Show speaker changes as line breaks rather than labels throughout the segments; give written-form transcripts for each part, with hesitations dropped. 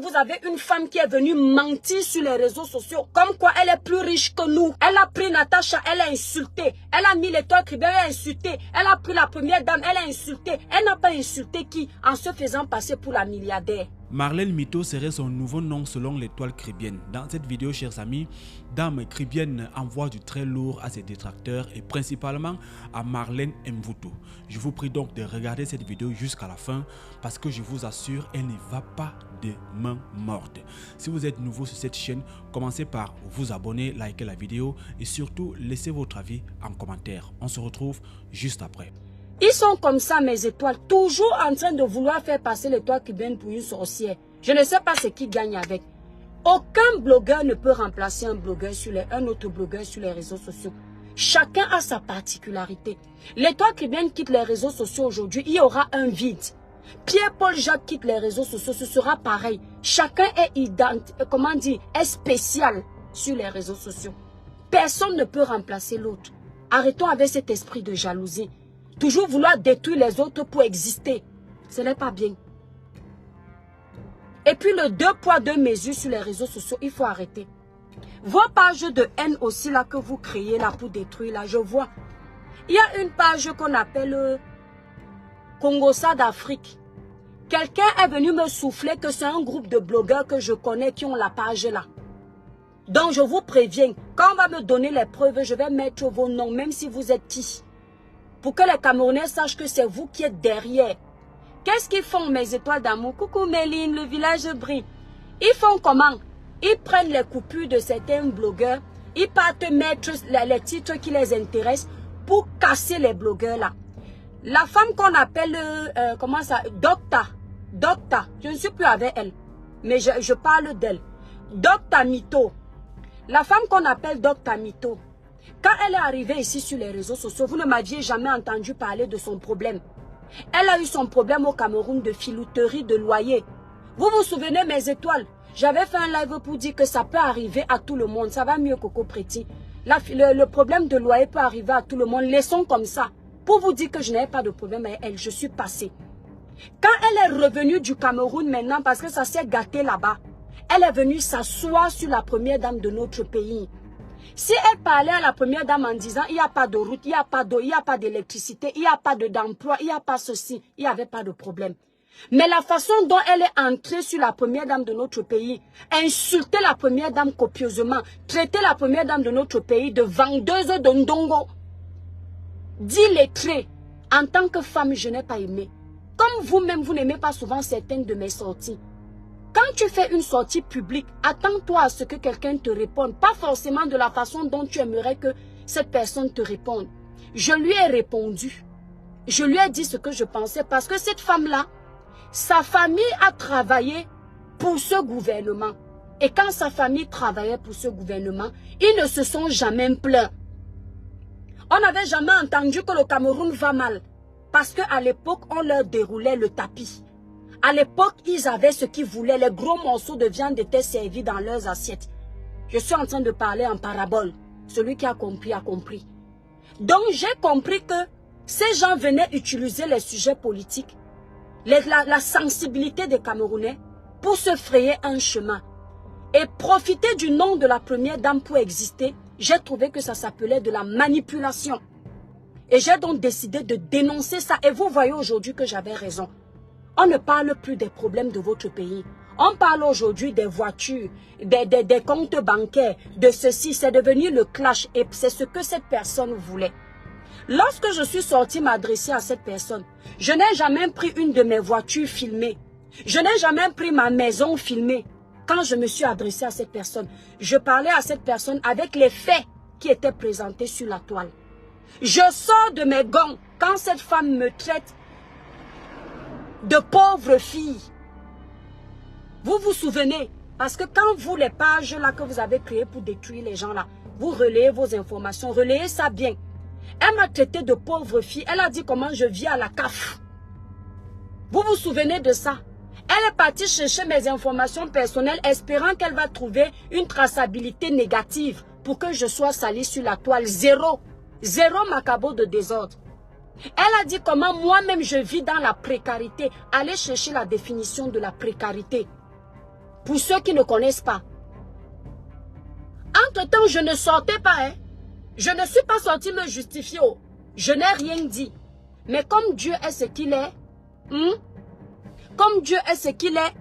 Vous avez une femme qui est venue mentir sur les réseaux sociaux, comme quoi elle est plus riche que nous. Elle a pris Natacha, elle a insulté. Elle a mis l'étoile Kribien, elle a insulté. Elle a pris la première dame, elle a insulté. Elle n'a pas insulté qui en se faisant passer pour la milliardaire.
Marlène Mito serait son nouveau nom selon l'étoile Kribienne. Dans cette vidéo, chers amis, Dame Kribienne envoie du très lourd à ses détracteurs et principalement à Marlène Mvuto. Je vous prie donc de regarder cette vidéo jusqu'à la fin parce que je vous assure, elle ne va pas de main morte. Si vous êtes nouveau sur cette chaîne, commencez par vous abonner, liker la vidéo et surtout laissez votre avis en commentaire. On se retrouve juste après.
Ils sont comme ça, mes étoiles, toujours en train de vouloir faire passer l'étoile Kribienne pour une sorcière. Je ne sais pas ce qu'ils gagnent avec. Aucun blogueur ne peut remplacer un autre blogueur sur les réseaux sociaux. Chacun a sa particularité. L'étoile Kribienne quitte les réseaux sociaux aujourd'hui, il y aura un vide. Pierre-Paul Jacques quitte les réseaux sociaux, ce sera pareil. Chacun est spécial sur les réseaux sociaux. Personne ne peut remplacer l'autre. Arrêtons avec cet esprit de jalousie. Toujours vouloir détruire les autres pour exister. Ce n'est pas bien. Et puis le 2 poids 2 mesures sur les réseaux sociaux, il faut arrêter. Vos pages de haine aussi là que vous créez là pour détruire là, je vois. Il y a une page qu'on appelle Congossa d'Afrique. Quelqu'un est venu me souffler que c'est un groupe de blogueurs que je connais qui ont la page là. Donc je vous préviens, quand on va me donner les preuves, je vais mettre vos noms, même si vous êtes qui. Pour que les Camerounais sachent que c'est vous qui êtes derrière. Qu'est-ce qu'ils font, mes étoiles d'amour? Coucou Méline, le village brille. Ils font comment? Ils prennent les coupures de certains blogueurs. Ils partent mettre les titres qui les intéressent pour casser les blogueurs là. La femme qu'on appelle, Docta, je ne suis plus avec elle. Mais je parle d'elle. Docta Mito. La femme qu'on appelle Docta Mito. Quand elle est arrivée ici sur les réseaux sociaux, vous ne m'aviez jamais entendu parler de son problème. Elle a eu son problème au Cameroun de filouterie de loyer. Vous vous souvenez, mes étoiles? J'avais fait un live pour dire que ça peut arriver à tout le monde. Ça va mieux, Coco Préti. Le problème de loyer peut arriver à tout le monde. Laissons comme ça. Pour vous dire que je n'avais pas de problème avec elle, je suis passée. Quand elle est revenue du Cameroun maintenant, parce que ça s'est gâté là-bas, elle est venue s'asseoir sur la première dame de notre pays. Si elle parlait à la première dame en disant il n'y a pas de route, il n'y a pas d'eau, il n'y a pas d'électricité, il n'y a pas d'emploi, il n'y a pas ceci, il n'y avait pas de problème. Mais la façon dont elle est entrée sur la première dame de notre pays, insulter la première dame copieusement, traiter la première dame de notre pays de vendeuse de ndongo, dit les traits, en tant que femme, je n'ai pas aimé. Comme vous-même, vous n'aimez pas souvent certaines de mes sorties. Quand tu fais une sortie publique, attends-toi à ce que quelqu'un te réponde. Pas forcément de la façon dont tu aimerais que cette personne te réponde. Je lui ai répondu. Je lui ai dit ce que je pensais parce que cette femme-là, sa famille a travaillé pour ce gouvernement. Et quand sa famille travaillait pour ce gouvernement, ils ne se sont jamais plaints. On n'avait jamais entendu que le Cameroun va mal. Parce qu'à l'époque, on leur déroulait le tapis. À l'époque, ils avaient ce qu'ils voulaient. Les gros morceaux de viande étaient servis dans leurs assiettes. Je suis en train de parler en parabole. Celui qui a compris, a compris. Donc, j'ai compris que ces gens venaient utiliser les sujets politiques, la sensibilité des Camerounais pour se frayer un chemin. Et profiter du nom de la première dame pour exister, j'ai trouvé que ça s'appelait de la manipulation. Et j'ai donc décidé de dénoncer ça. Et vous voyez aujourd'hui que j'avais raison. On ne parle plus des problèmes de votre pays. On parle aujourd'hui des voitures, des comptes bancaires, de ceci. C'est devenu le clash et c'est ce que cette personne voulait. Lorsque je suis sortie m'adresser à cette personne, je n'ai jamais pris une de mes voitures filmées. Je n'ai jamais pris ma maison filmée. Quand je me suis adressée à cette personne, je parlais à cette personne avec les faits qui étaient présentés sur la toile. Je sors de mes gants quand cette femme me traite de pauvres filles. Vous vous souvenez? Parce que quand vous, les pages là que vous avez créées pour détruire les gens là, vous relayez vos informations, relayez ça bien. Elle m'a traité de pauvre fille. Elle a dit comment je vis à la CAF. Vous vous souvenez de ça? Elle est partie chercher mes informations personnelles espérant qu'elle va trouver une traçabilité négative pour que je sois salie sur la toile. Zéro macabo de désordre. Elle a dit comment moi-même je vis dans la précarité. Allez chercher la définition de la précarité. Pour ceux qui ne connaissent pas. Entre-temps, je ne sortais pas. Hein. Je ne suis pas sortie me justifier. Oh. Je n'ai rien dit. Mais comme Dieu est ce qu'il est, comme Dieu est ce qu'il est,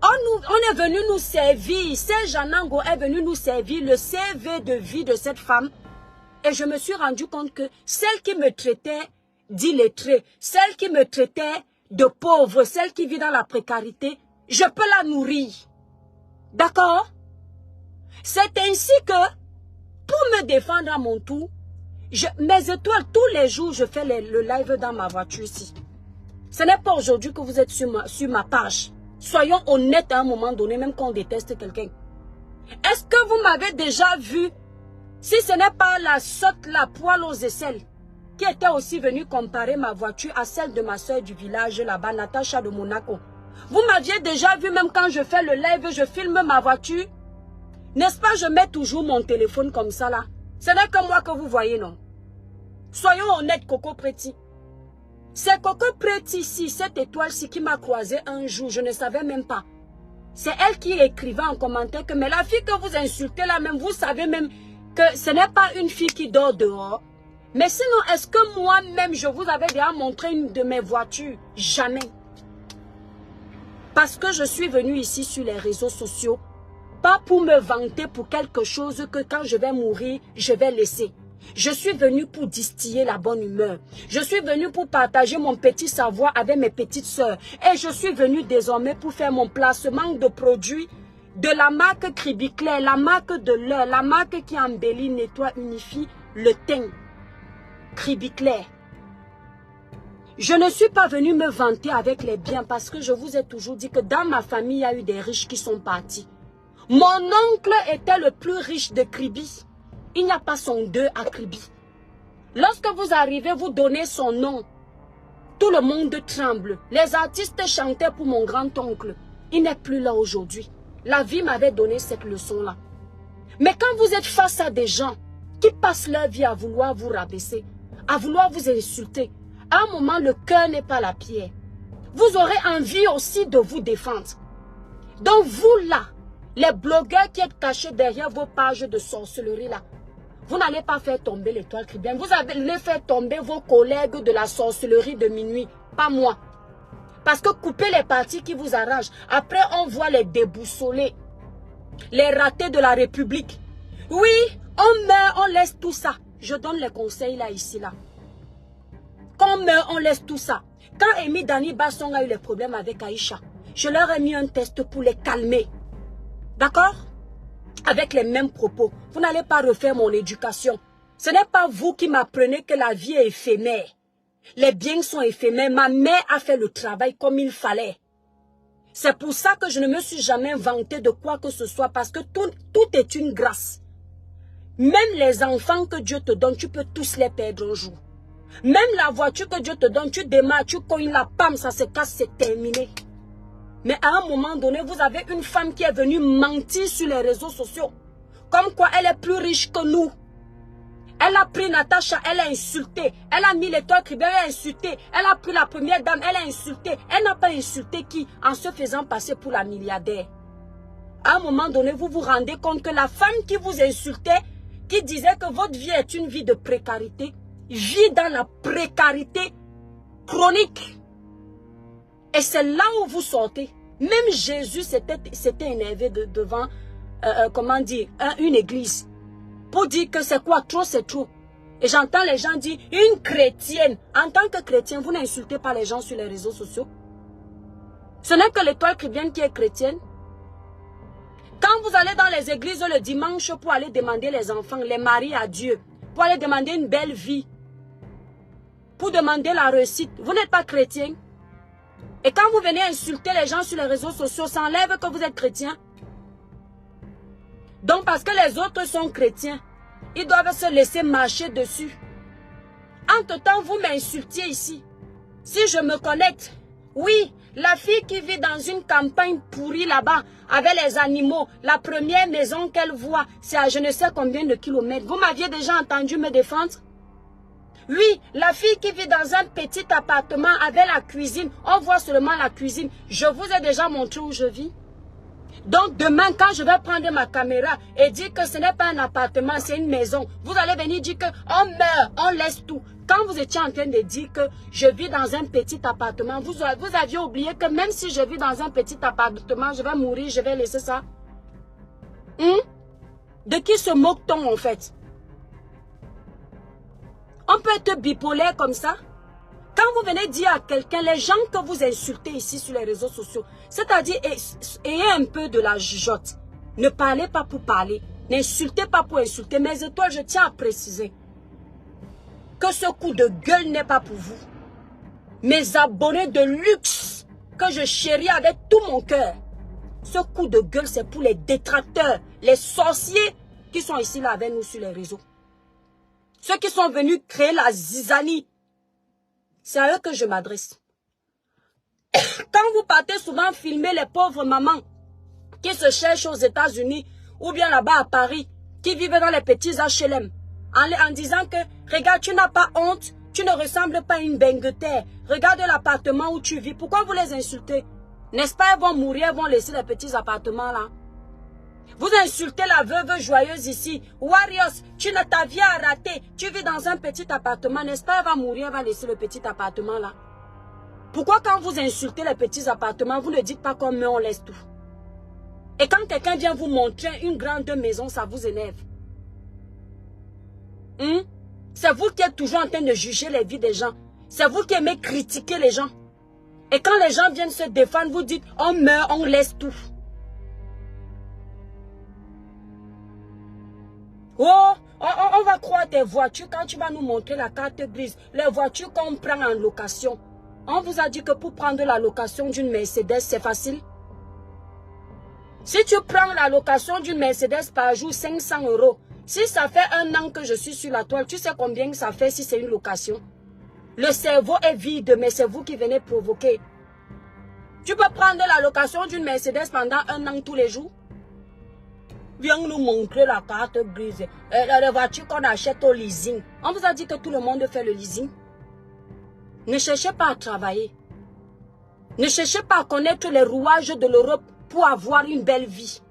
on est venu nous servir. Serge Anango est venu nous servir le CV de vie de cette femme. Et je me suis rendu compte que celle qui me traitait d'illettrée, celle qui me traitait de pauvre, celle qui vit dans la précarité, je peux la nourrir. D'accord? C'est ainsi que, pour me défendre à mon tour, mes étoiles, tous les jours, je fais le live dans ma voiture ici. Ce n'est pas aujourd'hui que vous êtes sur ma page. Soyons honnêtes à un moment donné, même quand on déteste quelqu'un. Est-ce que vous m'avez déjà vu, si ce n'est pas la sotte, la poêle aux aisselles, qui était aussi venue comparer ma voiture à celle de ma soeur du village là-bas, Natacha de Monaco. Vous m'aviez déjà vu, même quand je fais le live, je filme ma voiture. N'est-ce pas, je mets toujours mon téléphone comme ça là. Ce n'est que moi que vous voyez, non? Soyons honnêtes, Coco Preti. C'est Coco Preti ici, cette étoile-ci qui m'a croisé un jour, je ne savais même pas. C'est elle qui écrivait en commentaire que, mais la fille que vous insultez là même, vous savez même que ce n'est pas une fille qui dort dehors. Mais sinon, est-ce que moi-même, je vous avais déjà montré une de mes voitures? Jamais. Parce que je suis venue ici sur les réseaux sociaux, pas pour me vanter pour quelque chose que quand je vais mourir, je vais laisser. Je suis venue pour distiller la bonne humeur. Je suis venue pour partager mon petit savoir avec mes petites sœurs. Et je suis venue désormais pour faire mon placement de produits de la marque Cribiclair, la marque de l'heure, la marque qui embellit, nettoie, unifie le teint. Cribiclair. Je ne suis pas venue me vanter avec les biens parce que je vous ai toujours dit que dans ma famille, il y a eu des riches qui sont partis. Mon oncle était le plus riche de Kribi. Il n'y a pas son deux à Kribi. Lorsque vous arrivez, vous donnez son nom. Tout le monde tremble. Les artistes chantaient pour mon grand-oncle. Il n'est plus là aujourd'hui. La vie m'avait donné cette leçon-là. Mais quand vous êtes face à des gens qui passent leur vie à vouloir vous rabaisser, à vouloir vous insulter, à un moment, le cœur n'est pas la pierre. Vous aurez envie aussi de vous défendre. Donc vous là, les blogueurs qui êtes cachés derrière vos pages de sorcellerie là, vous n'allez pas faire tomber l'étoile Cribienne. Vous allez faire tomber vos collègues de la sorcellerie de minuit, pas moi. Parce que couper les parties qui vous arrangent, après on voit les déboussolés, les ratés de la République. Oui, on meurt, on laisse tout ça. Je donne les conseils là, ici, là. Quand on meurt, on laisse tout ça. Quand Amy Dani Basson a eu les problèmes avec Aïcha, je leur ai mis un test pour les calmer. D'accord? Avec les mêmes propos. Vous n'allez pas refaire mon éducation. Ce n'est pas vous qui m'apprenez que la vie est éphémère. Les biens sont éphémères. Ma mère a fait le travail comme il fallait. C'est pour ça que je ne me suis jamais vantée de quoi que ce soit parce que tout est une grâce. Même les enfants que Dieu te donne, tu peux tous les perdre un jour. Même la voiture que Dieu te donne, tu démarres, tu cognes la pomme, ça se casse, c'est terminé. Mais à un moment donné, vous avez une femme qui est venue mentir sur les réseaux sociaux. Comme quoi elle est plus riche que nous. Elle a pris Natacha, elle a insulté. Elle a mis l'étoile Cribienne, elle a insulté. Elle a pris la première dame, elle a insulté. Elle n'a pas insulté qui en se faisant passer pour la milliardaire. À un moment donné, vous vous rendez compte que la femme qui vous insultait, qui disait que votre vie est une vie de précarité, vit dans la précarité chronique. Et c'est là où vous sortez. Même Jésus s'était énervé devant, comment dire, une église. Pour dire que c'est quoi, trop c'est trop. Et j'entends les gens dire, une chrétienne. En tant que chrétien, vous n'insultez pas les gens sur les réseaux sociaux. Ce n'est que l'étoile Cribienne qui est chrétienne. Quand vous allez dans les églises le dimanche pour aller demander les enfants, les maris à Dieu, pour aller demander une belle vie, pour demander la réussite, vous n'êtes pas chrétien. Et quand vous venez insulter les gens sur les réseaux sociaux, ça enlève que vous êtes chrétien. Donc parce que les autres sont chrétiens, ils doivent se laisser marcher dessus. Entre-temps, vous m'insultiez ici. Si je me connecte, oui, la fille qui vit dans une campagne pourrie là-bas, avec les animaux, la première maison qu'elle voit, c'est à je ne sais combien de kilomètres. Vous m'aviez déjà entendu me défendre? Oui, la fille qui vit dans un petit appartement avec la cuisine, on voit seulement la cuisine. Je vous ai déjà montré où je vis. Donc demain, quand je vais prendre ma caméra et dire que ce n'est pas un appartement, c'est une maison, vous allez venir dire qu'on meurt, on laisse tout. Quand vous étiez en train de dire que je vis dans un petit appartement, vous aviez oublié que même si je vis dans un petit appartement, je vais mourir, je vais laisser ça. De qui se moque-t-on en fait? On peut être bipolaire comme ça. Quand vous venez dire à quelqu'un, les gens que vous insultez ici sur les réseaux sociaux, c'est-à-dire ayez un peu de la jugeote. Ne parlez pas pour parler. N'insultez pas pour insulter. Mes étoiles, je tiens à préciser que ce coup de gueule n'est pas pour vous. Mes abonnés de luxe que je chéris avec tout mon cœur. Ce coup de gueule, c'est pour les détracteurs, les sorciers qui sont ici là avec nous sur les réseaux. Ceux qui sont venus créer la zizanie. C'est à eux que je m'adresse. Quand vous partez souvent filmer les pauvres mamans qui se cherchent aux États-Unis ou bien là-bas à Paris, qui vivent dans les petits HLM, en disant que, regarde, tu n'as pas honte, tu ne ressembles pas à une benguetaire, regarde l'appartement où tu vis, pourquoi vous les insultez? N'est-ce pas, elles vont mourir, elles vont laisser les petits appartements là? Vous insultez la veuve joyeuse ici. Warriors, ta vie a raté. Tu vis dans un petit appartement, n'est-ce pas? Elle va mourir, elle va laisser le petit appartement là. Pourquoi quand vous insultez les petits appartements, vous ne dites pas comme on laisse tout? Et quand quelqu'un vient vous montrer une grande maison, ça vous énerve. C'est vous qui êtes toujours en train de juger les vies des gens. C'est vous qui aimez critiquer les gens. Et quand les gens viennent se défendre, vous dites, on meurt, on laisse tout. Oh, on va croire tes voitures quand tu vas nous montrer la carte grise. Les voitures qu'on prend en location. On vous a dit que pour prendre la location d'une Mercedes, c'est facile. Si tu prends la location d'une Mercedes par jour, 500 €. Si ça fait 1 an que je suis sur la toile, tu sais combien ça fait si c'est une location? Le cerveau est vide, mais c'est vous qui venez provoquer. Tu peux prendre la location d'une Mercedes pendant 1 an tous les jours? Viens nous montrer la carte grise. Les voitures qu'on achète au leasing. On vous a dit que tout le monde fait le leasing. Ne cherchez pas à travailler. Ne cherchez pas à connaître les rouages de l'Europe pour avoir une belle vie.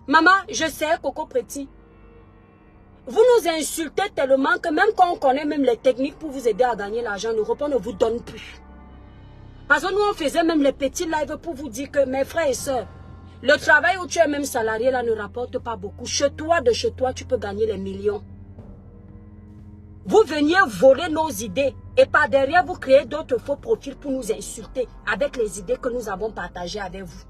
Maman, je sais, Coco Petit. Vous nous insultez tellement que même quand on connaît même les techniques pour vous aider à gagner l'argent en Europe, on ne vous donne plus. Parce que nous, on faisait même les petits lives pour vous dire que mes frères et sœurs, le travail où tu es même salarié là ne rapporte pas beaucoup. Chez toi, de chez toi, tu peux gagner les millions. Vous veniez voler nos idées et par derrière, vous créez d'autres faux profils pour nous insulter avec les idées que nous avons partagées avec vous.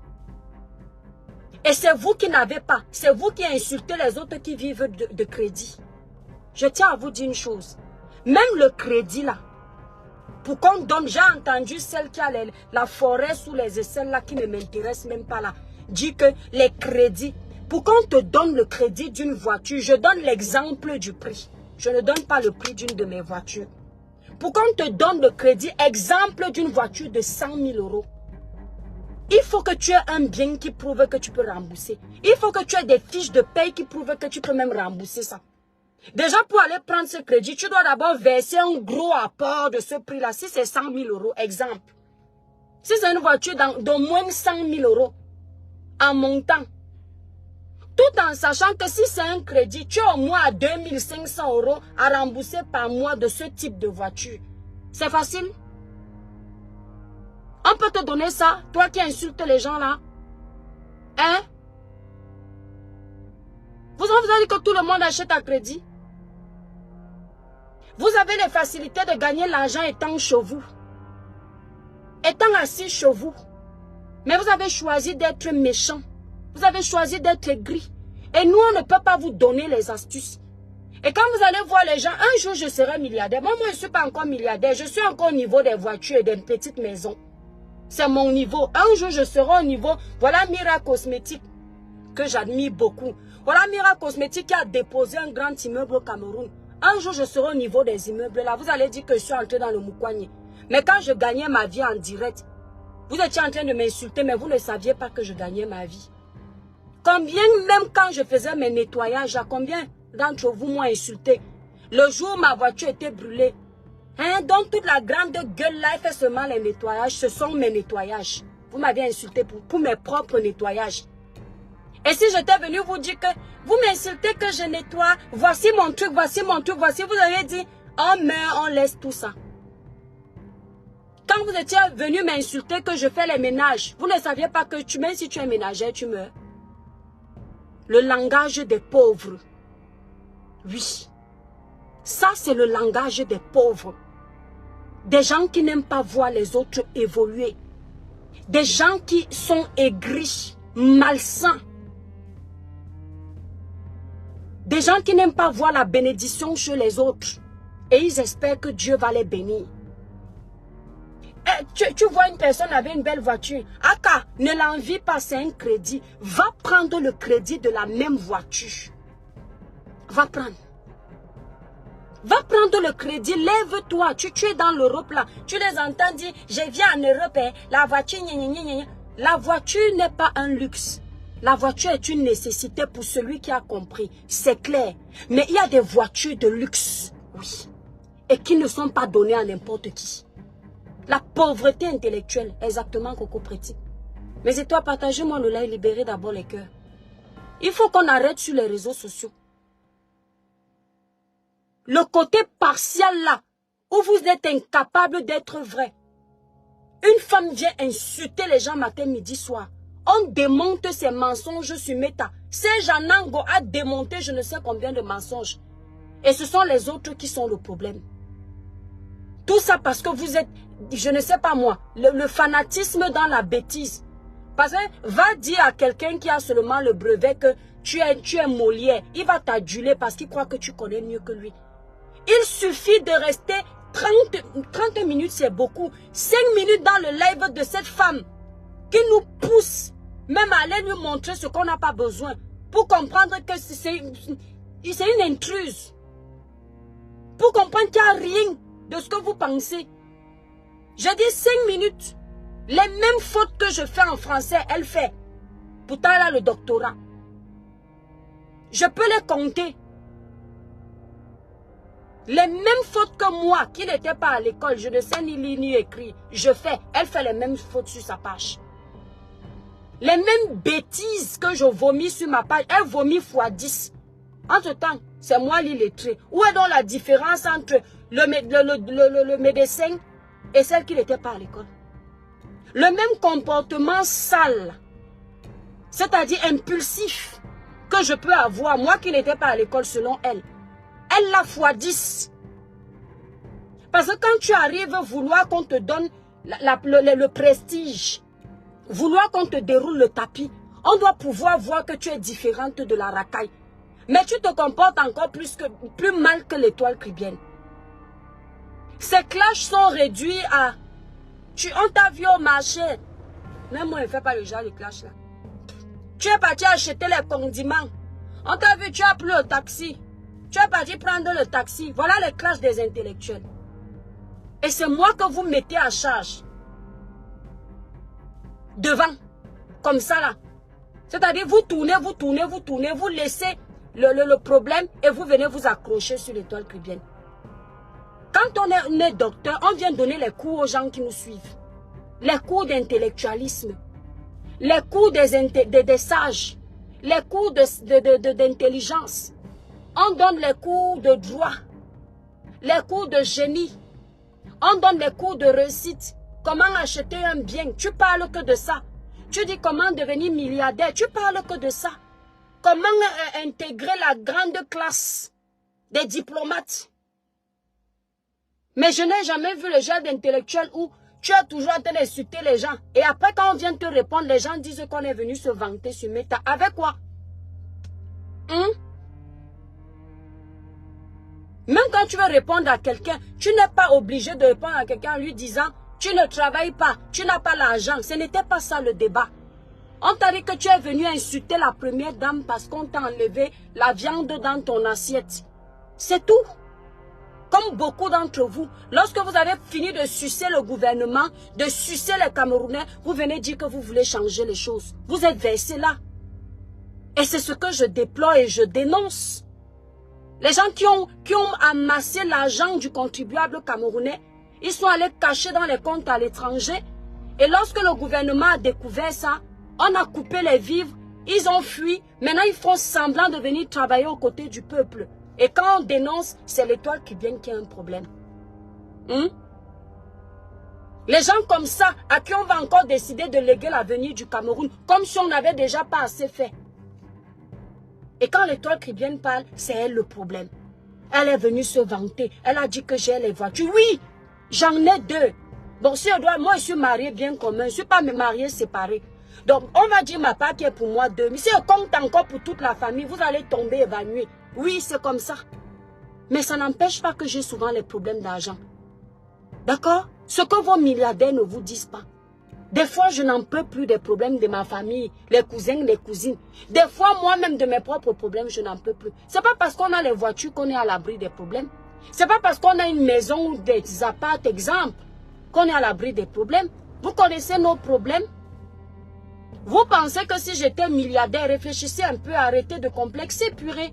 Et c'est vous qui n'avez pas. C'est vous qui insultez les autres qui vivent de crédit. Je tiens à vous dire une chose. Même le crédit là, pour qu'on donne, j'ai entendu celle qui a la forêt sous les aisselles là qui ne m'intéresse même pas là. Dit que les crédits, pour qu'on te donne le crédit d'une voiture, je donne l'exemple du prix. Je ne donne pas le prix d'une de mes voitures. Pour qu'on te donne le crédit, exemple d'une voiture de 100 000 €. Il faut que tu aies un bien qui prouve que tu peux rembourser. Il faut que tu aies des fiches de paye qui prouvent que tu peux même rembourser ça. Déjà, pour aller prendre ce crédit, tu dois d'abord verser un gros apport de ce prix-là. Si c'est 100 000 €, exemple. Si c'est une voiture d'au moins 100 000 € en montant. Tout en sachant que si c'est un crédit, tu as au moins 2 500 € à rembourser par mois de ce type de voiture. C'est facile. On peut te donner ça, toi qui insultes les gens là. Hein? Vous avez dit que tout le monde achète à crédit. Vous avez les facilités de gagner l'argent étant chez vous. Étant assis chez vous. Mais vous avez choisi d'être méchant. Vous avez choisi d'être gris. Et nous, on ne peut pas vous donner les astuces. Et quand vous allez voir les gens, un jour je serai milliardaire. Moi, je ne suis pas encore milliardaire. Je suis encore au niveau des voitures et des petites maisons. C'est mon niveau. Un jour, je serai au niveau. Voilà Mira Cosmétique, que j'admire beaucoup. Voilà Mira Cosmétique qui a déposé un grand immeuble au Cameroun. Un jour, je serai au niveau des immeubles là. Vous allez dire que je suis entré dans le Moukwanye. Mais quand je gagnais ma vie en direct, vous étiez en train de m'insulter, mais vous ne saviez pas que je gagnais ma vie. Combien, même quand je faisais mes nettoyages, combien d'entre vous m'ont insulté? Le jour où ma voiture était brûlée, hein, donc toute la grande gueule là, fait seulement les nettoyages, ce sont mes nettoyages. Vous m'avez insulté pour mes propres nettoyages. Et si j'étais venu vous dire que vous m'insultez que je nettoie, voici mon truc, voici, vous avez dit, oh mais on laisse tout ça. Quand vous étiez venu m'insulter que je fais les ménages, vous ne saviez pas que même si tu es ménagère, tu meurs. Le langage des pauvres. Oui. Ça, c'est le langage des pauvres. Des gens qui n'aiment pas voir les autres évoluer. Des gens qui sont aigris, malsains. Des gens qui n'aiment pas voir la bénédiction chez les autres. Et ils espèrent que Dieu va les bénir. Tu vois une personne avec une belle voiture. Aka, ne l'envie pas, c'est un crédit. Va prendre le crédit de la même voiture. Va prendre. Va prendre le crédit, lève-toi. Tu es dans l'Europe là. Tu les entends dire, je viens en Europe, hein, la voiture, La voiture n'est pas un luxe. La voiture est une nécessité pour celui qui a compris. C'est clair. Mais il y a des voitures de luxe, oui. Et qui ne sont pas données à n'importe qui. La pauvreté intellectuelle, exactement, Coco Préti. Mais c'est toi, partagez-moi le live, libérez d'abord les cœurs. Il faut qu'on arrête sur les réseaux sociaux. Le côté partial là, où vous êtes incapable d'être vrai. Une femme vient insulter les gens matin, midi, soir. On démonte ses mensonges sur Meta. Serge Nango a démonté je ne sais combien de mensonges. Et ce sont les autres qui sont le problème. Tout ça parce que vous êtes, je ne sais pas moi, le fanatisme dans la bêtise. Parce que va dire à quelqu'un qui a seulement le brevet que tu es Molière. Il va t'aduler parce qu'il croit que tu connais mieux que lui. Il suffit de rester 30 minutes, c'est beaucoup. 5 minutes dans le live de cette femme qui nous pousse même à aller lui montrer ce qu'on n'a pas besoin pour comprendre que c'est une intruse. Pour comprendre qu'il n'y a rien de ce que vous pensez. J'ai dit 5 minutes. Les mêmes fautes que je fais en français, elle fait. Pourtant, elle a le doctorat. Je peux les compter. Les mêmes fautes que moi, qui n'étais pas à l'école, je ne sais ni lire ni écrire, je fais. Elle fait les mêmes fautes sur sa page. Les mêmes bêtises que je vomis sur ma page, elle vomit x10. Entre-temps, c'est moi l'illettré. Où est donc la différence entre le médecin et celle qui n'était pas à l'école? Le même comportement sale, c'est-à-dire impulsif, que je peux avoir, moi qui n'étais pas à l'école selon elle. Elle l'a x10. Parce que quand tu arrives à vouloir qu'on te donne le prestige, vouloir qu'on te déroule le tapis, on doit pouvoir voir que tu es différente de la racaille. Mais tu te comportes encore plus mal que l'étoile caribéenne. Ces clashs sont réduits à... On t'a vu au marché. Même moi, je ne fais pas le genre de clash là. Tu es parti acheter les condiments. On t'a vu, tu as pris le taxi. Tu es parti prendre le taxi. Voilà les clashs des intellectuels. Et c'est moi que vous mettez à charge. Devant. Comme ça là. C'est-à-dire vous tournez, vous laissez le problème et vous venez vous accrocher sur l'étoile caribéenne. Quand on est docteur, on vient donner les cours aux gens qui nous suivent. Les cours d'intellectualisme. Les cours des sages. Les cours d'intelligence. On donne les cours de droit. Les cours de génie. On donne les cours de réussite. Comment acheter un bien. Tu parles que de ça. Tu dis comment devenir milliardaire. Tu parles que de ça. Comment intégrer la grande classe des diplomates. Mais je n'ai jamais vu le genre d'intellectuel où tu es toujours en train d'insulter les gens. Et après, quand on vient te répondre, les gens disent qu'on est venu se vanter sur Meta. Avec quoi? Même quand tu veux répondre à quelqu'un, tu n'es pas obligé de répondre à quelqu'un en lui disant « Tu ne travailles pas, tu n'as pas l'argent ». Ce n'était pas ça le débat. On t'a dit que tu es venu insulter la première dame parce qu'on t'a enlevé la viande dans ton assiette. C'est tout. Comme beaucoup d'entre vous, lorsque vous avez fini de sucer le gouvernement, de sucer les Camerounais, vous venez dire que vous voulez changer les choses. Vous êtes versés là. Et c'est ce que je déplore et je dénonce. Les gens qui ont amassé l'argent du contribuable camerounais, ils sont allés cacher dans les comptes à l'étranger Et lorsque le gouvernement a découvert ça, on a coupé les vivres, ils ont fui. Maintenant, ils font semblant de venir travailler aux côtés du peuple. Et quand on dénonce, c'est l'étoile cubienne qui a un problème. Les gens comme ça, à qui on va encore décider de léguer l'avenir du Cameroun, comme si on n'avait déjà pas assez fait. Et quand l'étoile cubienne parle, c'est elle le problème. Elle est venue se vanter. Elle a dit que j'ai les voitures. Oui, j'en ai 2. Bon, si moi, je suis mariée bien commun. Je ne suis pas mariée séparée. Donc, on va dire ma part qui est pour moi 2. Mais si je compte encore pour toute la famille, vous allez tomber évanoui. Oui, c'est comme ça. Mais ça n'empêche pas que j'ai souvent les problèmes d'argent. D'accord? Ce que vos milliardaires ne vous disent pas. Des fois, je n'en peux plus des problèmes de ma famille, les cousins, les cousines. Des fois, moi-même, de mes propres problèmes, je n'en peux plus. C'est pas parce qu'on a les voitures qu'on est à l'abri des problèmes. C'est pas parce qu'on a une maison ou des apparts, exemple, qu'on est à l'abri des problèmes. Vous connaissez nos problèmes? Vous pensez que si j'étais milliardaire, réfléchissez un peu, arrêtez de complexer, purée.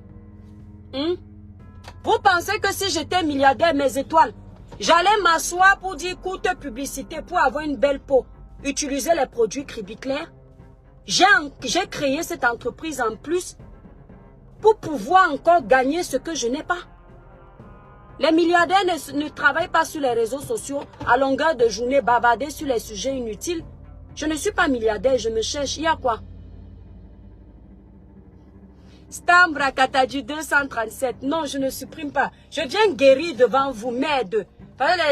Vous pensez que si j'étais milliardaire, mes étoiles, j'allais m'asseoir pour dire courte publicité pour avoir une belle peau, utiliser les produits Cribiclair? J'ai créé cette entreprise en plus pour pouvoir encore gagner ce que je n'ai pas. Les milliardaires ne travaillent pas sur les réseaux sociaux à longueur de journée, bavarder sur les sujets inutiles. Je ne suis pas milliardaire, je me cherche. Il y a quoi? Stambra Katadju 237. Non, je ne supprime pas. Je viens guérir devant vous, merde.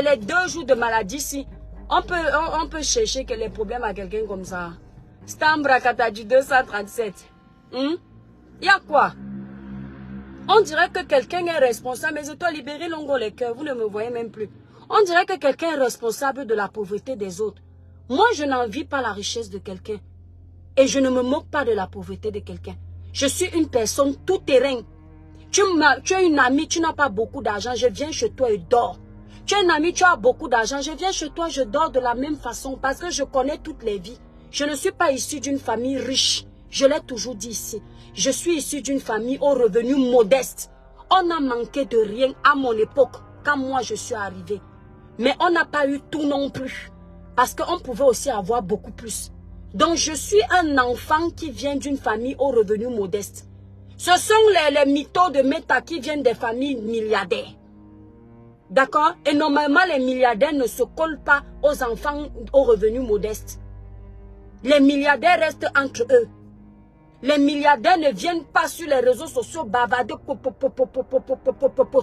Les 2 jours de maladie ici, on peut chercher que les problèmes à quelqu'un comme ça. Stambra Katadju 237. Il y a quoi? On dirait que quelqu'un est responsable. Mais je dois libérer l'ongo les cœurs. Vous ne me voyez même plus. On dirait que quelqu'un est responsable de la pauvreté des autres. Moi, je n'envie pas la richesse de quelqu'un. Et je ne me moque pas de la pauvreté de quelqu'un. Je suis une personne tout terrain. Tu as une amie, tu n'as pas beaucoup d'argent. Je viens chez toi et dors. Tu as une amie, tu as beaucoup d'argent. Je viens chez toi, je dors de la même façon. Parce que je connais toutes les vies. Je ne suis pas issue d'une famille riche. Je l'ai toujours dit ici. Je suis issue d'une famille aux revenus modestes. On n'a manqué de rien à mon époque, quand moi je suis arrivée. Mais on n'a pas eu tout non plus. Parce qu'on pouvait aussi avoir beaucoup plus. Donc je suis un enfant qui vient d'une famille aux revenus modestes. Ce sont les mythos de Meta qui viennent des familles milliardaires. D'accord? Et normalement les milliardaires ne se collent pas aux enfants aux revenus modestes. Les milliardaires restent entre eux. Les milliardaires ne viennent pas sur les réseaux sociaux bavarder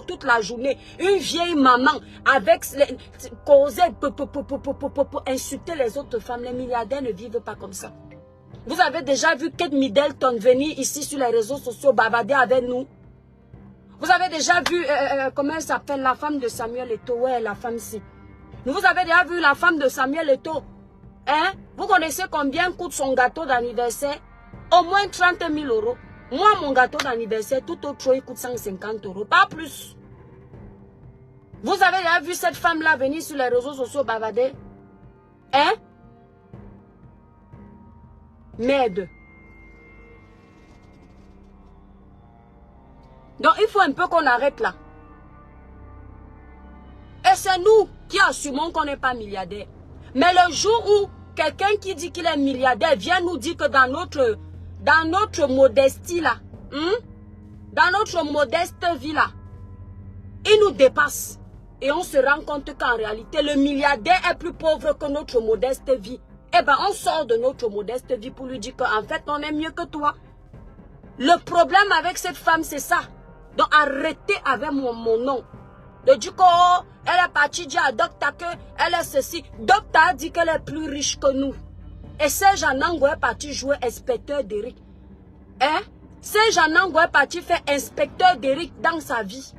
toute la journée. Une vieille maman avec causer insulter les autres femmes. Les milliardaires ne vivent pas comme ça. Vous avez déjà vu Kate Middleton venir ici sur les réseaux sociaux bavarder avec nous? Vous avez déjà vu, comment elle s'appelle, la femme de Samuel Eto'o? Ouais, la femme-ci. Vous avez déjà vu la femme de Samuel Eto'o? Hein? Vous connaissez combien coûte son gâteau d'anniversaire? Au moins 30 000 euros. Moi, mon gâteau d'anniversaire, tout autre chose, il coûte 150 euros. Pas plus. Vous avez déjà vu cette femme-là venir sur les réseaux sociaux bavarder? Hein? Merde. Donc, il faut un peu qu'on arrête là. Et c'est nous qui assumons qu'on n'est pas milliardaire. Mais le jour où quelqu'un qui dit qu'il est milliardaire vient nous dire que dans notre modestie là, dans notre modeste vie là, il nous dépasse. Et on se rend compte qu'en réalité, le milliardaire est plus pauvre que notre modeste vie. Eh bien, on sort de notre modeste vie pour lui dire qu'en fait, on est mieux que toi. Le problème avec cette femme, c'est ça. Donc, arrêtez avec mon nom. De dire qu'elle est partie dire à Docteur qu'elle est ceci. Docteur a dit qu'elle est plus riche que nous. Et Serge Anango est parti jouer inspecteur d'Eric. Hein? Serge Anango est parti faire inspecteur d'Eric dans sa vie.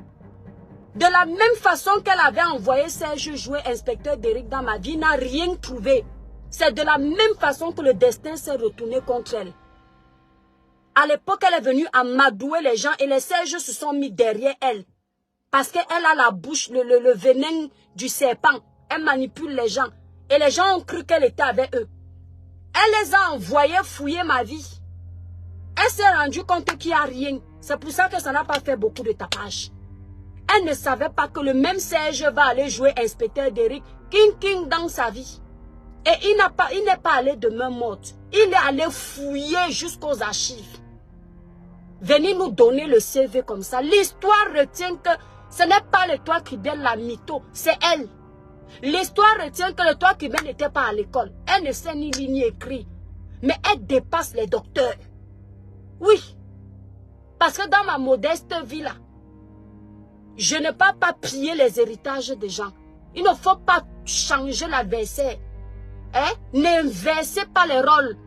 De la même façon qu'elle avait envoyé Serge jouer inspecteur d'Eric dans ma vie, il n'a rien trouvé. C'est de la même façon que le destin s'est retourné contre elle. À l'époque, elle est venue amadouer les gens et les Serges se sont mis derrière elle. Parce qu'elle a la bouche, le venin du serpent. Elle manipule les gens. Et les gens ont cru qu'elle était avec eux. Elle les a envoyés fouiller ma vie. Elle s'est rendue compte qu'il n'y a rien. C'est pour ça que ça n'a pas fait beaucoup de tapage. Elle ne savait pas que le même Serge va aller jouer inspecteur d'Eric King dans sa vie. Et il n'est pas allé de main morte. Il est allé fouiller jusqu'aux archives. Venez nous donner le CV comme ça. L'histoire retient que ce n'est pas l'étoile cubaine la mytho, c'est elle. L'histoire retient que l'étoile cubaine n'était pas à l'école. Elle ne sait ni lire ni écrire. Mais elle dépasse les docteurs. Oui. Parce que dans ma modeste vie là, je ne peux pas piller les héritages des gens. Il ne faut pas changer l'adversaire. Hein? N'inversez pas les rôles.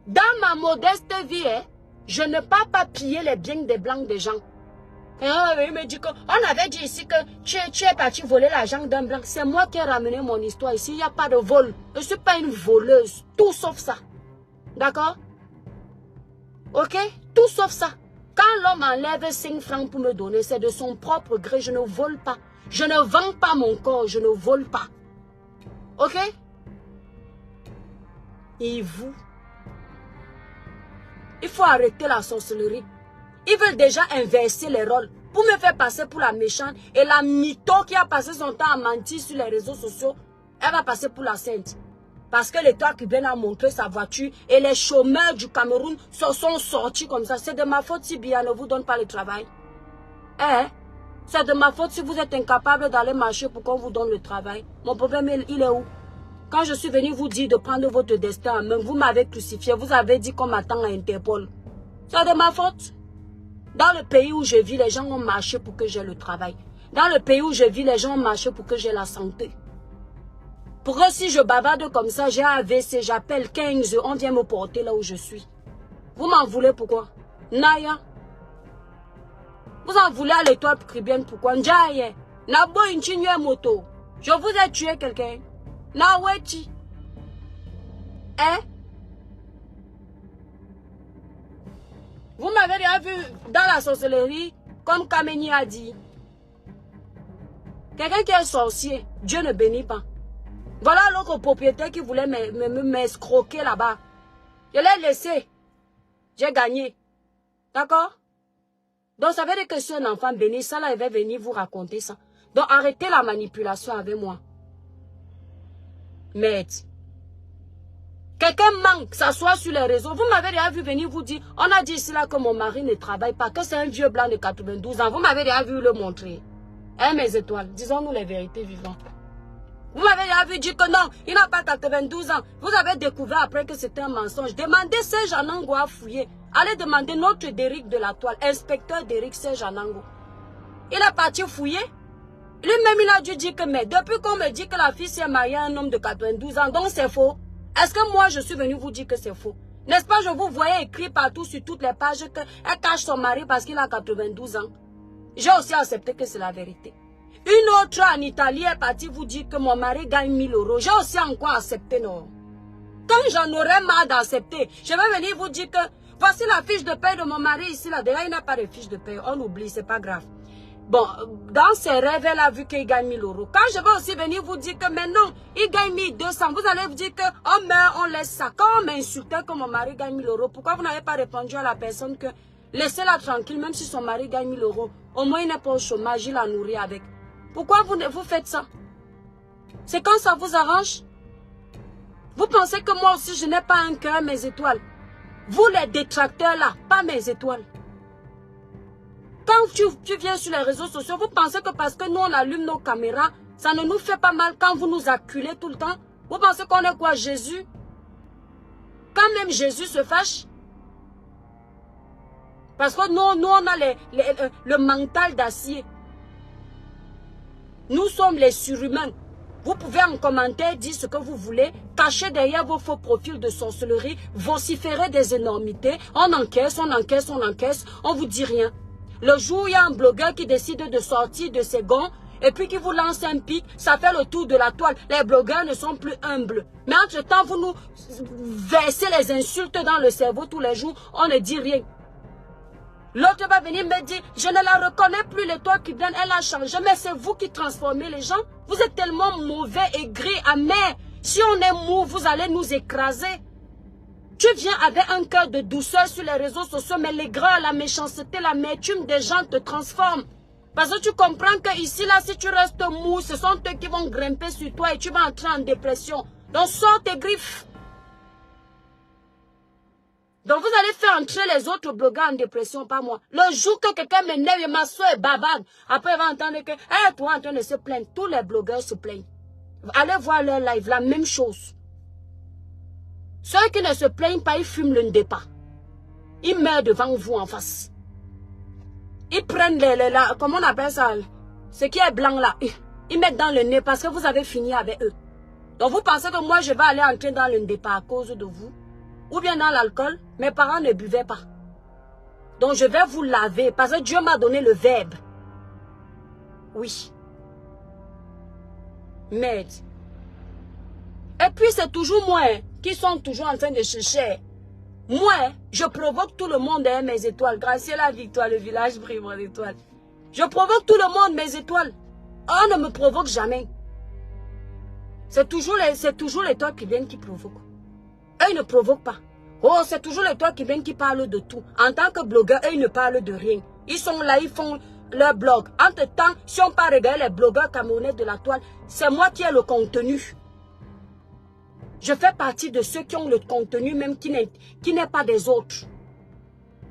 Dans ma modeste vie, hein, je ne peux pas piller les biens des blancs des gens. Il me dit qu'on avait dit ici que tu es parti voler l'argent d'un blanc. C'est moi qui ai ramené mon histoire ici. Il n'y a pas de vol. Je ne suis pas une voleuse. Tout sauf ça. D'accord? Ok? Tout sauf ça. Quand l'homme enlève 5 francs pour me donner, c'est de son propre gré. Je ne vole pas. Je ne vends pas mon corps. Je ne vole pas. Ok? Et vous? Il faut arrêter la sorcellerie. Ils veulent déjà inverser les rôles pour me faire passer pour la méchante. Et la mytho qui a passé son temps à mentir sur les réseaux sociaux, elle va passer pour la sainte. Parce que l'étoile cubaine a montré sa voiture et les chômeurs du Cameroun se sont sortis comme ça. C'est de ma faute si Bia ne vous donne pas le travail. Hein? C'est de ma faute si vous êtes incapable d'aller marcher pour qu'on vous donne le travail. Mon problème, il est où? Quand je suis venu vous dire de prendre votre destin en main, vous m'avez crucifié. Vous avez dit qu'on m'attend à Interpol. C'est de ma faute. Dans le pays où je vis, les gens ont marché pour que j'ai le travail. Dans le pays où je vis, les gens ont marché pour que j'ai la santé. Pour que si je bavarde comme ça, j'ai AVC, j'appelle 15, on vient me porter là où je suis. Vous m'en voulez pourquoi? Naya. Vous en voulez à l'étoile cubaine pourquoi? Njaye. Nabo inchinyue moto. Je vous ai tué quelqu'un. Nawechi. Hein? Vous m'avez déjà vu dans la sorcellerie, comme Kameni a dit. Quelqu'un qui est sorcier, Dieu ne bénit pas. Voilà l'autre propriétaire qui voulait m'escroquer là-bas. Je l'ai laissé. J'ai gagné. D'accord? Donc ça veut dire que je suis un enfant béni. Ça là, il va venir vous raconter ça. Donc arrêtez la manipulation avec moi. Merde. Quelqu'un manque, s'assoit sur les réseaux. Vous m'avez déjà vu venir vous dire, on a dit ici là que mon mari ne travaille pas, que c'est un vieux blanc de 92 ans. Vous m'avez déjà vu le montrer. Hein, mes étoiles, disons-nous les vérités vivantes. Vous m'avez déjà vu dire que non, il n'a pas 92 ans. Vous avez découvert après que c'était un mensonge. Demandez Serge Anango à fouiller. Allez demander notre Déric de la Toile, inspecteur Déric Serge Anango. Il est parti fouiller. Lui-même, il a dû dire que, mais depuis qu'on me dit que la fille s'est mariée à un homme de 92 ans, donc c'est faux. Est-ce que moi, je suis venu vous dire que c'est faux? N'est-ce pas, je vous voyais écrit partout sur toutes les pages qu'elle cache son mari parce qu'il a 92 ans. J'ai aussi accepté que c'est la vérité. Une autre en Italie est partie vous dire que mon mari gagne 1000 €. J'ai aussi encore accepté, non? Quand j'en aurais marre d'accepter, je vais venir vous dire que voici la fiche de paie de mon mari ici, là. Déjà, il n'a pas de fiche de paie. On oublie, c'est pas grave. Bon, dans ses rêves, elle a vu qu'il gagne 1000 €. Quand je vais aussi venir vous dire que maintenant, il gagne 1200, vous allez vous dire que on meurt, on laisse ça. Quand on m'insultait que mon mari gagne 1000 €, pourquoi vous n'avez pas répondu à la personne que laissez-la tranquille, même si son mari gagne 1000 €. Au moins, il n'est pas au chômage, il la nourrit avec. Pourquoi vous faites ça? C'est quand ça vous arrange? Vous pensez que moi aussi, je n'ai pas un cœur, mes étoiles. Vous, les détracteurs là, pas mes étoiles. Quand tu viens sur les réseaux sociaux, vous pensez que parce que nous, on allume nos caméras, ça ne nous fait pas mal quand vous nous acculez tout le temps? Vous pensez qu'on est quoi, Jésus? Quand même Jésus se fâche? Parce que nous on a le mental d'acier. Nous sommes les surhumains. Vous pouvez en commentaire dire ce que vous voulez, cacher derrière vos faux profils de sorcellerie, vociférer des énormités. On encaisse, on encaisse, on encaisse, on vous dit rien. Le jour où il y a un blogueur qui décide de sortir de ses gonds et puis qui vous lance un pic, ça fait le tour de la toile. Les blogueurs ne sont plus humbles. Mais entre-temps, vous nous versez les insultes dans le cerveau tous les jours, on ne dit rien. L'autre va venir me dire, je ne la reconnais plus, l'étoile cubaine, elle a changé. Mais c'est vous qui transformez les gens. Vous êtes tellement mauvais, aigris, amers. Si on est mou, vous allez nous écraser. Tu viens avec un cœur de douceur sur les réseaux sociaux, mais l'aigreur, la méchanceté, l'amertume des gens te transforment. Parce que tu comprends que ici, là, si tu restes mou, ce sont eux qui vont grimper sur toi et tu vas entrer en dépression. Donc sors tes griffes. Donc vous allez faire entrer les autres blogueurs en dépression, pas moi. Le jour que quelqu'un m'énerve et ma soeur est bavarde, après il va entendre que, hey, toi en train de se plaindre. Tous les blogueurs se plaignent. Allez voir leur live, la même chose. Ceux qui ne se plaignent pas, ils fument le ndépa. Ils meurent devant vous en face. Ils prennent comment on appelle ça, ce qui est blanc là, ils mettent dans le nez parce que vous avez fini avec eux. Donc vous pensez que moi je vais aller entrer dans le ndépa à cause de vous? Ou bien dans l'alcool? Mes parents ne buvaient pas. Donc je vais vous laver parce que Dieu m'a donné le verbe. Oui. Merde. Et puis c'est toujours moi qui sont toujours en train de chercher. Moi, je provoque tout le monde à mes étoiles. Grâce à la victoire, le village brille mon étoile. Je provoque tout le monde, mes étoiles. On ne me provoque jamais. C'est toujours l'étoile qui viennent qui provoquent. Eux, ils ne provoquent pas. Oh, c'est toujours l'étoile qui viennent qui parlent de tout. En tant que blogueur, eux, ils ne parlent de rien. Ils sont là, ils font leur blog. Entre-temps, si on part regarder les blogueurs camerounais de la toile, c'est moi qui ai le contenu. Je fais partie de ceux qui ont le contenu même qui n'est pas des autres.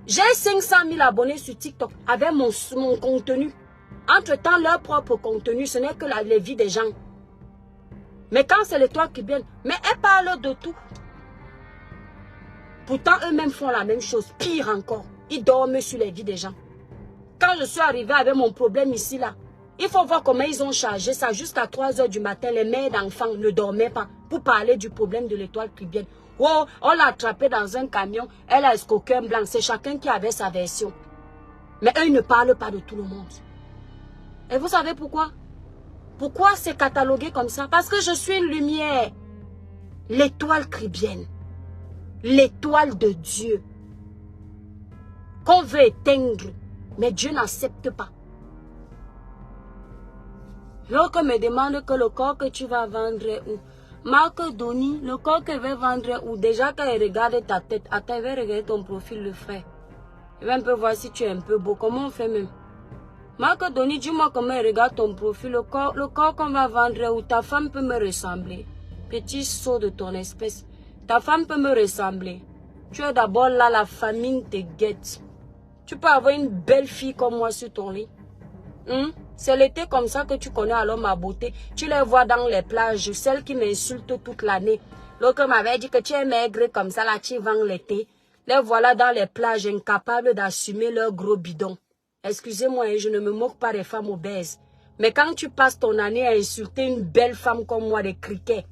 J'ai 500 000 abonnés sur TikTok avec mon contenu. Entre-temps, leur propre contenu, ce n'est que la vie des gens. Mais quand c'est l'étoile qui vient, mais elles parlent de tout. Pourtant, eux-mêmes font la même chose, pire encore. Ils dorment sur les vies des gens. Quand je suis arrivée avec mon problème ici, là, il faut voir comment ils ont chargé ça. Jusqu'à 3 h du matin, les mères d'enfants ne dormaient pas pour parler du problème de l'étoile caribéenne. Oh, on l'a attrapée dans un camion, elle a escroqué un blanc. C'est chacun qui avait sa version. Mais eux, ils ne parlent pas de tout le monde. Et vous savez pourquoi? Pourquoi c'est catalogué comme ça? Parce que je suis une lumière. L'étoile caribéenne. L'étoile de Dieu. Qu'on veut éteindre. Mais Dieu n'accepte pas. L'autre me demande que le corps que tu vas vendre est où? Marc Doni, le corps qu'elle va vendre est où? Déjà qu'elle regarde ta tête, attends, elle va regarder ton profil, le frère. Elle va un peu voir si tu es un peu beau. Comment on fait même? Marc Doni, dis-moi comment elle regarde ton profil. Le corps qu'on va vendre est où? Ta femme peut me ressembler. Petit saut de ton espèce. Ta femme peut me ressembler. Tu es d'abord là, la famine te guette. Tu peux avoir une belle fille comme moi sur ton lit. C'est l'été comme ça que tu connais alors ma beauté. Tu les vois dans les plages, celles qui m'insultent toute l'année. L'autre m'avait dit que tu es maigre comme ça, là tu vends l'été. Les voilà dans les plages incapables d'assumer leur gros bidon. Excusez-moi, je ne me moque pas des femmes obèses. Mais quand tu passes ton année à insulter une belle femme comme moi, des criquets,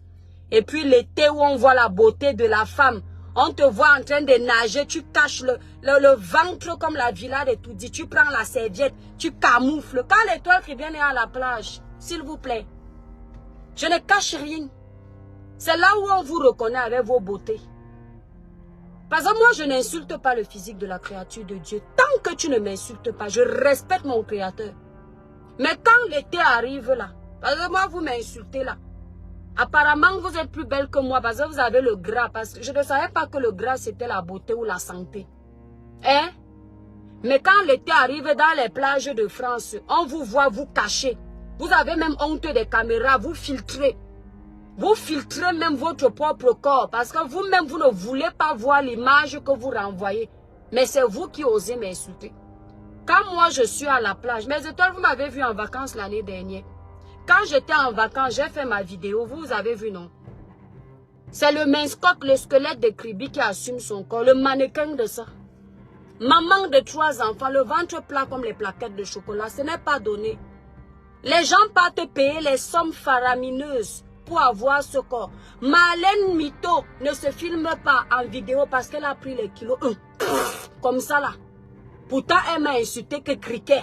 et puis l'été où on voit la beauté de la femme, on te voit en train de nager, tu caches le ventre comme la villa de Toudi. Tu prends la serviette, tu camoufles. Quand l'étoile qui vient est à la plage, s'il vous plaît, je ne cache rien. C'est là où on vous reconnaît avec vos beautés. Parce que moi, je n'insulte pas le physique de la créature de Dieu. Tant que tu ne m'insultes pas, je respecte mon créateur. Mais quand l'été arrive là, parce que moi, vous m'insultez là. Apparemment, vous êtes plus belle que moi parce que vous avez le gras. Parce que je ne savais pas que le gras, c'était la beauté ou la santé. Hein? Mais quand l'été arrive dans les plages de France, on vous voit vous cacher. Vous avez même honte des caméras, vous filtrez. Vous filtrez même votre propre corps parce que vous-même, vous ne voulez pas voir l'image que vous renvoyez. Mais c'est vous qui osez m'insulter. Quand moi, je suis à la plage, mes étoiles, vous m'avez vu en vacances l'année dernière. Quand j'étais en vacances, j'ai fait ma vidéo, vous avez vu, non? C'est le mince-coq, le squelette de Kribi qui assume son corps, le mannequin de ça. Maman de 3 enfants, le ventre plat comme les plaquettes de chocolat, ce n'est pas donné. Les gens partent payer les sommes faramineuses pour avoir ce corps. Marlène Mito ne se filme pas en vidéo parce qu'elle a pris les kilos. Comme ça là. Pourtant, elle m'a insulté que criquet.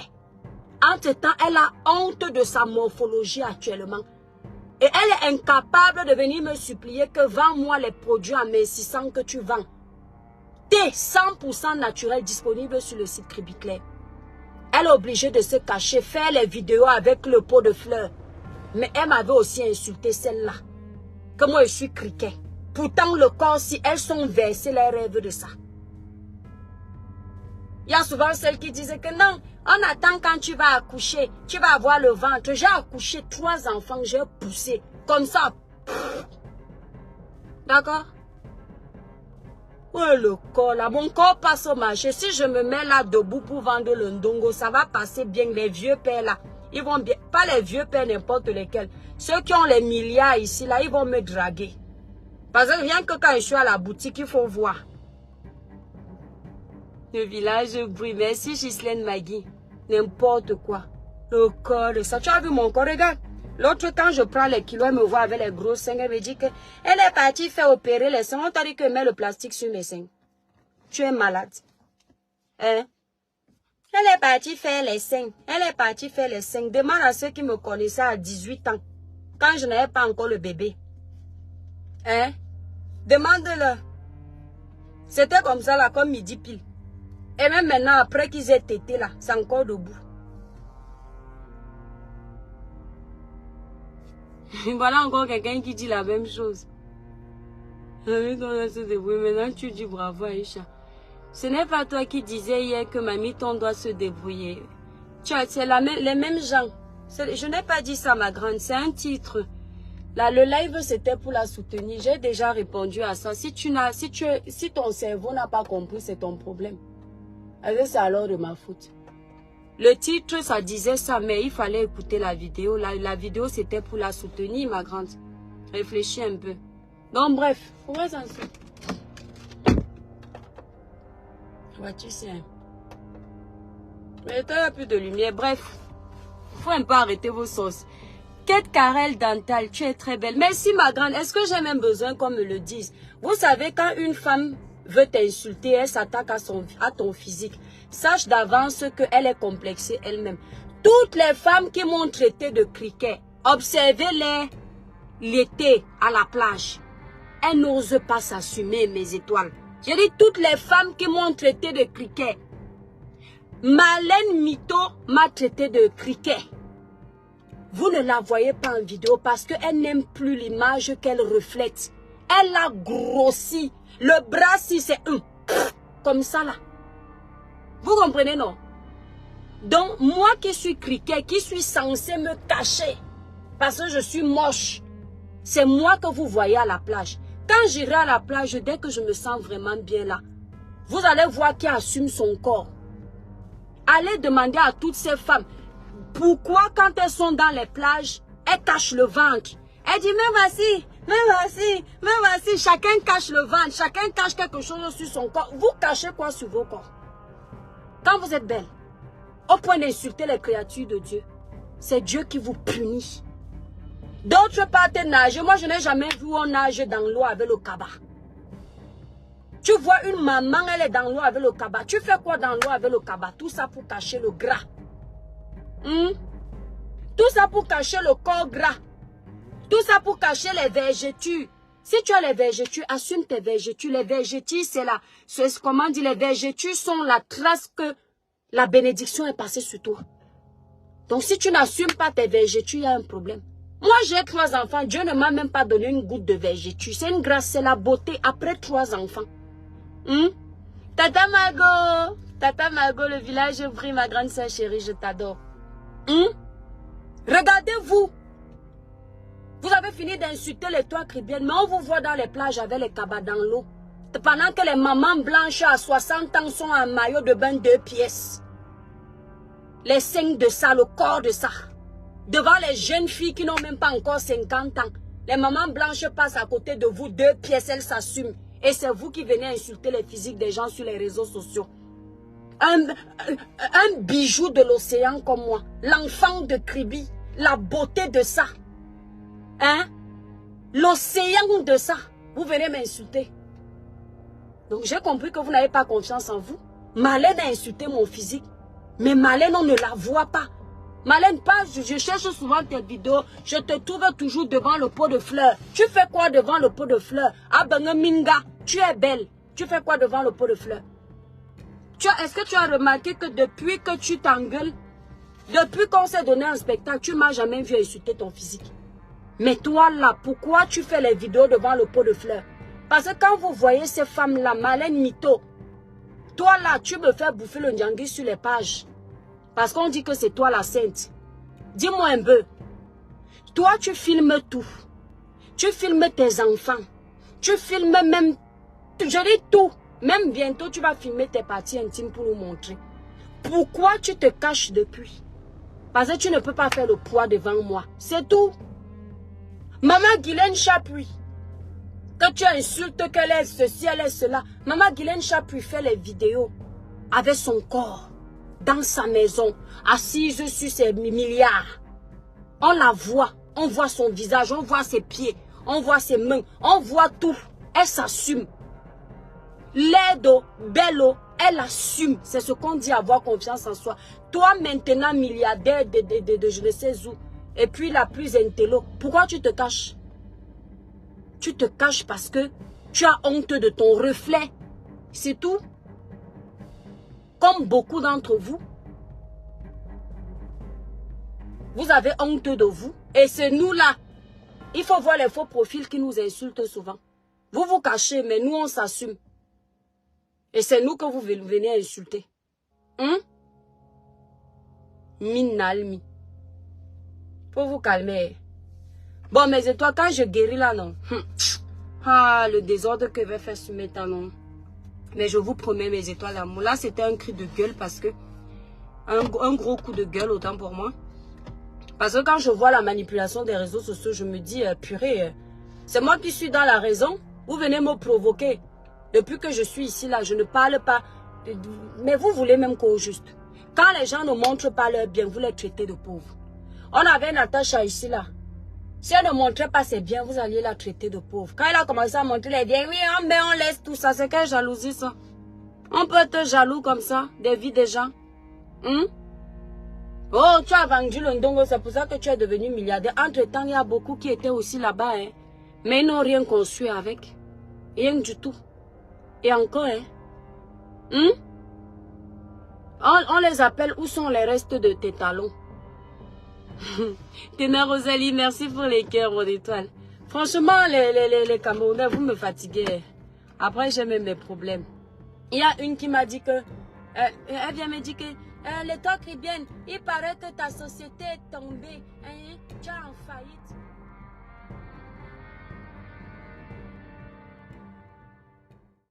Entre-temps, elle a honte de sa morphologie actuellement. Et elle est incapable de venir me supplier que vends-moi les produits amincissants que tu vends. Thé 100% naturel disponible sur le site Kribiclair. Elle est obligée de se cacher, faire les vidéos avec le pot de fleurs. Mais elle m'avait aussi insulté celle-là. Que moi je suis criquet. Pourtant le corps, si elles sont versées, les rêves de ça. Il y a souvent celles qui disent que non, on attend quand tu vas accoucher, tu vas avoir le ventre. J'ai accouché 3 enfants, j'ai poussé. Comme ça. D'accord? Ouais, le corps là, mon corps passe au marché. Si je me mets là debout pour vendre le ndongo, ça va passer bien. Les vieux pères là, ils vont bien. Pas les vieux pères n'importe lesquels. Ceux qui ont les milliards ici là, ils vont me draguer. Parce que rien que quand je suis à la boutique, il faut voir. Le village brille. Merci Ghislaine Magui. N'importe quoi. Le corps de ça. Tu as vu mon corps, regarde. L'autre, quand je prends les kilos, elle me voit avec les gros seins. Elle me dit qu'elle est partie faire opérer les seins. On t'a dit que met le plastique sur mes seins. Tu es malade. Hein? Elle est partie faire les seins. Elle est partie faire les seins. Demande à ceux qui me connaissaient à 18 ans. Quand je n'avais pas encore le bébé. Hein? Demande-le. C'était comme ça là, comme midi pile. Et même maintenant, après qu'ils aient tété là, c'est encore debout. Voilà encore quelqu'un qui dit la même chose. Maintenant tu dis bravo Aïcha. Ce n'est pas toi qui disais hier que mamie ton doit se débrouiller. C'est les mêmes gens. Je n'ai pas dit ça ma grande, c'est un titre. Là, le live c'était pour la soutenir. J'ai déjà répondu à ça. Si ton cerveau n'a pas compris, c'est ton problème. C'est alors de ma faute. Le titre, ça disait ça, mais il fallait écouter la vidéo. La vidéo, c'était pour la soutenir, ma grande. Réfléchis un peu. Donc, bref, on va s'en sortir. Tu sais. Mais il n'y a plus de lumière. Bref, il faut un peu arrêter vos sauces. Kate Carrel Dantal, tu es très belle. Merci, ma grande. Est-ce que j'ai même besoin qu'on me le dise? Vous savez, quand une femme veut t'insulter, elle s'attaque à ton physique. Sache d'avance qu'elle est complexée elle-même. Toutes les femmes qui m'ont traité de criquet, observez-les l'été à la plage. Elles n'osent pas s'assumer, mes étoiles. J'ai dit toutes les femmes qui m'ont traité de criquet. Marlène Mito m'a traité de criquet. Vous ne la voyez pas en vidéo parce qu'elle n'aime plus l'image qu'elle reflète. Elle a grossi. Le bras, si c'est comme ça là. Vous comprenez, non? Donc, moi qui suis criquet, qui suis censé me cacher parce que je suis moche, c'est moi que vous voyez à la plage. Quand j'irai à la plage, dès que je me sens vraiment bien là, vous allez voir qui assume son corps. Allez demander à toutes ces femmes, pourquoi quand elles sont dans les plages, elles cachent le ventre. Elle dit, mais voici, mais voici, mais voici. Chacun cache le ventre, chacun cache quelque chose sur son corps. Vous cachez quoi sur vos corps? Quand vous êtes belle, au point d'insulter les créatures de Dieu, c'est Dieu qui vous punit. D'autres partent nager. Moi, je n'ai jamais vu on nage dans l'eau avec le cabas. Tu vois une maman, elle est dans l'eau avec le cabas. Tu fais quoi dans l'eau avec le cabas? Tout ça pour cacher le gras. Tout ça pour cacher le corps gras. Tout ça pour cacher les vergetures. Si tu as les vergetures, assume tes vergetures. Les vergetures, c'est là. Comment dire, les vergetures sont la trace que la bénédiction est passée sur toi. Donc, si tu n'assumes pas tes vergetures, il y a un problème. Moi, j'ai 3 enfants. Dieu ne m'a même pas donné une goutte de vergetures. C'est une grâce, c'est la beauté après 3 enfants. Tata Margot, le village brille, ma grande sœur chérie, je t'adore. Regardez-vous. Vous avez fini d'insulter les toits cribiennes, mais on vous voit dans les plages avec les cabas dans l'eau. Pendant que les mamans blanches à 60 ans sont en maillot de bain 2 pièces. Les seins de ça, le corps de ça. Devant les jeunes filles qui n'ont même pas encore 50 ans. Les mamans blanches passent à côté de vous 2 pièces, elles s'assument. Et c'est vous qui venez insulter les physiques des gens sur les réseaux sociaux. Un bijou de l'océan comme moi. L'enfant de Kribi. La beauté de ça. Hein? L'océan de ça. Vous venez m'insulter. Donc j'ai compris que vous n'avez pas confiance en vous. Marlène a insulté mon physique. Mais Marlène, on ne la voit pas. Marlène, je cherche souvent tes vidéos. Je te trouve toujours devant le pot de fleurs. Tu fais quoi devant le pot de fleurs? Ah ben, Minga, tu es belle. Tu fais quoi devant le pot de fleurs? Est-ce que tu as remarqué que depuis que tu t'engueules, depuis qu'on s'est donné un spectacle, tu ne m'as jamais vu insulter ton physique? Mais toi là, pourquoi tu fais les vidéos devant le pot de fleurs? Parce que quand vous voyez ces femmes-là, Marlène Mito, toi là, tu me fais bouffer le Nyangui sur les pages. Parce qu'on dit que c'est toi la sainte. Dis-moi un peu. Toi, tu filmes tout. Tu filmes tes enfants. Tu filmes même, je dis tout. Même bientôt, tu vas filmer tes parties intimes pour nous montrer. Pourquoi tu te caches depuis? Parce que tu ne peux pas faire le poids devant moi. C'est tout. Maman Guylaine Chapuis, que tu insultes qu'elle est ceci, elle est cela. Maman Guylaine Chapuis fait les vidéos avec son corps, dans sa maison, assise sur ses milliards. On la voit, on voit son visage, on voit ses pieds, on voit ses mains, on voit tout. Elle s'assume. Laido, bello, elle assume. C'est ce qu'on dit, avoir confiance en soi. Toi maintenant milliardaire de je ne sais où. Et puis la plus intello. Pourquoi tu te caches? Tu te caches parce que tu as honte de ton reflet. C'est tout. Comme beaucoup d'entre vous. Vous avez honte de vous. Et c'est nous là. Il faut voir les faux profils qui nous insultent souvent. Vous vous cachez, mais nous on s'assume. Et c'est nous que vous venez insulter. Minalmi. Pour vous calmer. Bon, mais c'est toi, quand je guéris là, non. Ah, le désordre que je vais faire sur mes talons. Mais je vous promets, mes étoiles d'amour. Là, c'était un cri de gueule parce que... Un gros coup de gueule, autant pour moi. Parce que quand je vois la manipulation des réseaux sociaux, je me dis, purée, c'est moi qui suis dans la raison. Vous venez me provoquer. Depuis que je suis ici, là, je ne parle pas. Mais vous voulez même qu'au juste. Quand les gens ne montrent pas leur bien, vous les traitez de pauvres. On avait Natacha ici, là. Si elle ne montrait pas ses biens, vous alliez la traiter de pauvre. Quand elle a commencé à montrer les biens, oui, on laisse tout ça. C'est quelle jalousie, ça? On peut être jaloux comme ça, des vies des gens. Oh, tu as vendu le ndongo, c'est pour ça que tu es devenu milliardaire. Entre-temps, il y a beaucoup qui étaient aussi là-bas, hein. Mais ils n'ont rien construit avec. Rien du tout. Et encore, on les appelle, où sont les restes de tes talons? Ténère Rosalie, merci pour les cœurs, mon étoile. Franchement, les Camerounais, vous me fatiguez. Après, j'ai même mes problèmes. Il y a une qui m'a dit que... elle vient me dire que... l'étoile caribéenne, il paraît que ta société est tombée. Tu es en faillite.